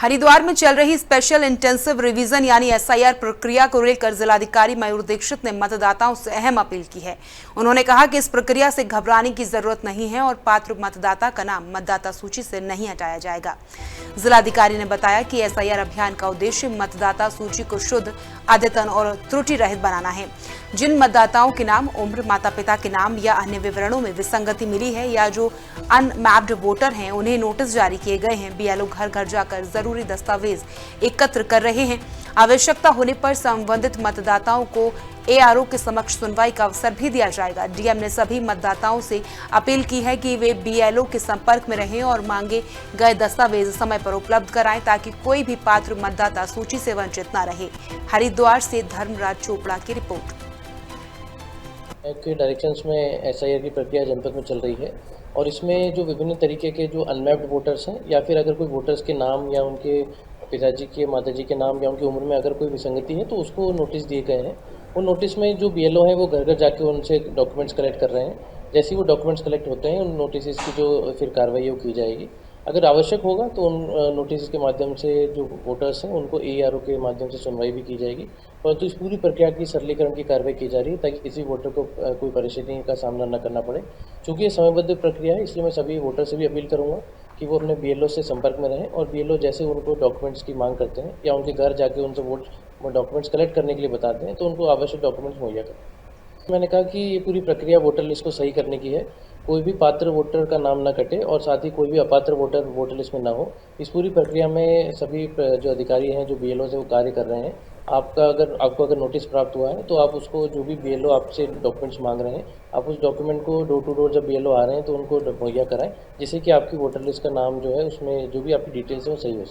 हरिद्वार में चल रही स्पेशल इंटेंसिव रिवीजन यानी एसआईआर प्रक्रिया को लेकर जिलाधिकारी मयूर दीक्षित ने मतदाताओं से अहम अपील की है। उन्होंने कहा कि इस प्रक्रिया से घबराने की जरूरत नहीं है और पात्र मतदाता का नाम मतदाता सूची से नहीं हटाया जाएगा। जिलाधिकारी ने बताया कि एसआईआर अभियान का उद्देश्य मतदाता सूची को शुद्ध, अद्यतन और त्रुटि रहित बनाना है। जिन मतदाताओं के नाम, उम्र, माता पिता के नाम या अन्य विवरणों में विसंगति मिली है या जो अनमैप्ड वोटर हैं, उन्हें नोटिस जारी किए गए हैं। बीएलओ घर घर जाकर जरूरी दस्तावेज एकत्र कर रहे हैं। आवश्यकता होने पर संबंधित मतदाताओं को एआरओ के समक्ष सुनवाई का अवसर भी दिया जाएगा। डीएम ने सभी मतदाताओं से अपील की है कि वे बीएलओ के संपर्क में रहें और मांगे गए दस्तावेज समय पर उपलब्ध कराएं ताकि कोई भी पात्र मतदाता सूची से वंचित न रहे। हरिद्वार से धर्मराज चोपड़ा की रिपोर्ट। के डायरेक्शंस में एसआईआर की प्रक्रिया जनपद में चल रही है और इसमें जो विभिन्न तरीके के जो अनमैप्ड वोटर्स हैं या फिर अगर कोई वोटर्स के नाम या उनके पिताजी के, माताजी के नाम या उनकी उम्र में अगर कोई विसंगति है तो उसको नोटिस दिए गए हैं। उन नोटिस में जो बीएलओ हैं वो घर घर जाके उनसे डॉक्यूमेंट्स कलेक्ट कर रहे हैं। जैसे ही वो डॉक्यूमेंट्स कलेक्ट होते हैं उन नोटिस की जो फिर कार्रवाई है वो की जाएगी। अगर आवश्यक होगा तो उन नोटिस के माध्यम से जो वोटर्स हैं उनको एआरओ के माध्यम से सुनवाई भी की जाएगी। परंतु इस पूरी प्रक्रिया की सरलीकरण की कार्रवाई की जा रही है ताकि किसी वोटर को कोई परेशानी का सामना न करना पड़े। चूँकि ये समयबद्ध प्रक्रिया है, इसलिए मैं सभी वोटर से भी अपील करूँगा कि वो अपने बीएलओ से संपर्क में रहें और बीएलओ जैसे उनको डॉक्यूमेंट्स की मांग करते हैं या उनके घर जाके उनसे डॉक्यूमेंट्स कलेक्ट करने के लिए बताते हैं तो उनको आवश्यक डॉक्यूमेंट्स मुहैया करें। मैंने कहा कि ये पूरी प्रक्रिया वोटर लिस्ट को सही करने की है। कोई भी पात्र वोटर का नाम न कटे और साथ ही कोई भी अपात्र वोटर लिस्ट में ना हो। इस पूरी प्रक्रिया में सभी जो अधिकारी हैं, जो बीएलओ है, वो कार्य कर रहे हैं। आपको अगर नोटिस प्राप्त हुआ है तो आप उसको, जो भी बीएलओ आपसे डॉक्यूमेंट्स मांग रहे हैं, आप उस डॉक्यूमेंट को डोर टू डोर जब बीएलओ आ रहे हैं तो उनको मुहैया कराएं, जिससे कि आपकी वोटर लिस्ट का नाम जो है उसमें जो भी आपकी डिटेल्स है वो सही हो।